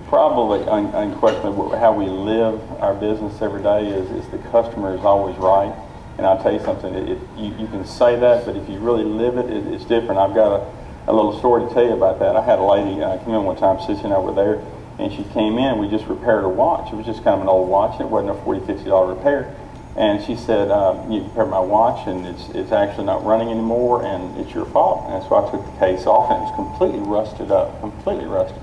Probably, unquestionably, how we live our business every day is the customer is always right. And I'll tell you something, you can say that, but if you really live it, it's different. I've got a little story to tell you about that. I had a lady come in one time, Sissy and I were there, and she came in, we just repaired her watch. It was just kind of an old watch, it wasn't a $40, $50 repair. And she said, you repaired my watch and it's actually not running anymore and it's your fault. And so I took the case off and it was completely rusted up, completely rusted.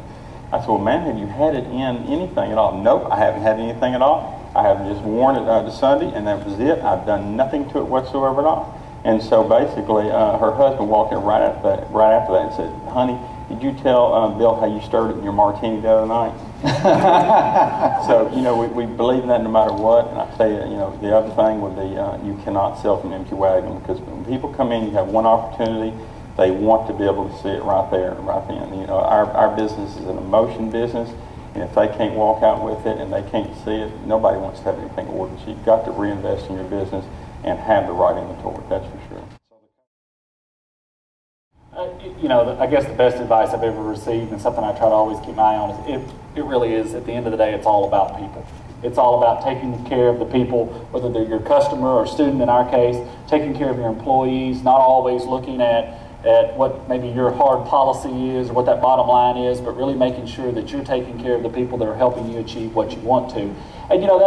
I said, well, ma'am, have you had it in anything at all? Nope, I haven't had anything at all. I have just worn it to Sunday and that was it. I've done nothing to it whatsoever at all. And so basically, her husband walked in right after that and said, honey, did you tell Bill how you stirred it in your martini the other night? So, you know, we believe in that no matter what. And I tell you, you know, the other thing would be you cannot sell from an empty wagon, because when people come in, you have one opportunity. They want to be able to see it right there, right then. You know, our business is an emotion business, and if they can't walk out with it and they can't see it, nobody wants to have anything ordered. So you've got to reinvest in your business and have the right inventory, that's for sure. You know, I guess the best advice I've ever received, and something I try to always keep my eye on, is it really is, at the end of the day, it's all about people. It's all about taking care of the people, whether they're your customer or student in our case, taking care of your employees, not always looking at what maybe your hard policy is or what that bottom line is, but really making sure that you're taking care of the people that are helping you achieve what you want to. And you know,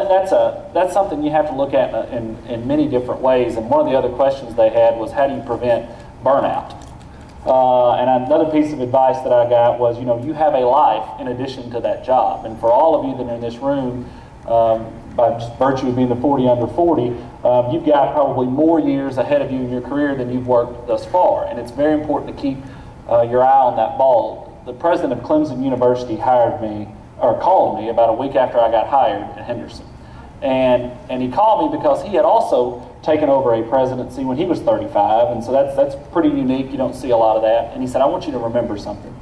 that's something you have to look at in many different ways. And one of the other questions they had was, how do you prevent burnout? And another piece of advice that I got was, you know, you have a life in addition to that job. And for all of you that are in this room, by virtue of being the 40 under 40, you've got probably more years ahead of you in your career than you've worked thus far. And it's very important to keep your eye on that ball. The president of Clemson University called me about a week after I got hired at Henderson. And he called me because he had also taken over a presidency when he was 35, and so that's pretty unique. You don't see a lot of that. And he said, I want you to remember something.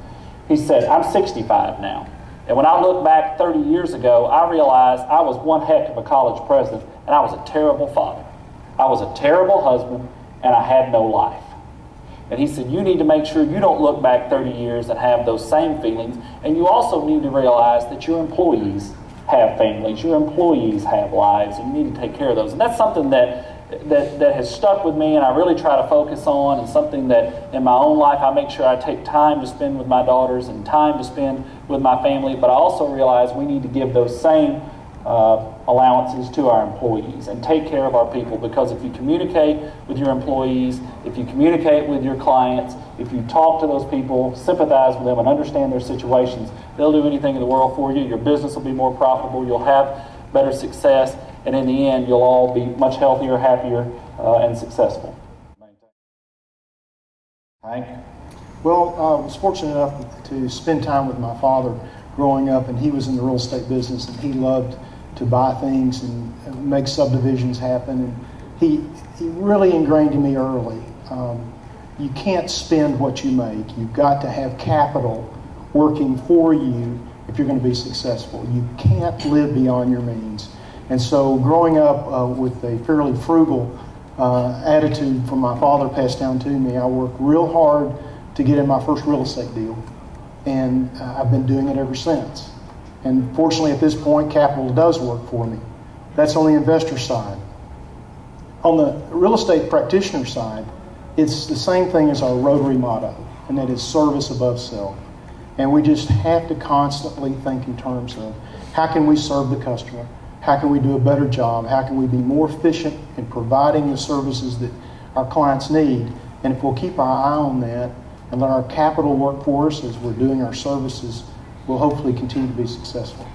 He said, I'm 65 now. And when I look back 30 years ago, I realized I was one heck of a college president, and I was a terrible father. I was a terrible husband, and I had no life. And he said, you need to make sure you don't look back 30 years and have those same feelings, and you also need to realize that your employees have families, your employees have lives, and you need to take care of those. And that's something that has stuck with me, and I really try to focus on, and something that in my own life I make sure I take time to spend with my daughters and time to spend with my family, but I also realize we need to give those same allowances to our employees and take care of our people, because if you communicate with your employees, if you communicate with your clients, if you talk to those people, sympathize with them and understand their situations, they'll do anything in the world for you. Your business will be more profitable, you'll have better success, and in the end, you'll all be much healthier, happier, and successful. Hank? Well, I was fortunate enough to spend time with my father growing up, and he was in the real estate business, and he loved to buy things and make subdivisions happen. And he really ingrained in me early, you can't spend what you make. You've got to have capital working for you if you're going to be successful. You can't live beyond your means. And so growing up with a fairly frugal attitude from my father passed down to me, I worked real hard to get in my first real estate deal. And I've been doing it ever since. And fortunately at this point, capital does work for me. That's on the investor side. On the real estate practitioner side, it's the same thing as our Rotary motto, and that is service above self. And we just have to constantly think in terms of how can we serve the customer? How can we do a better job? How can we be more efficient in providing the services that our clients need? And if we'll keep our eye on that and let our capital work for us as we're doing our services, we'll hopefully continue to be successful.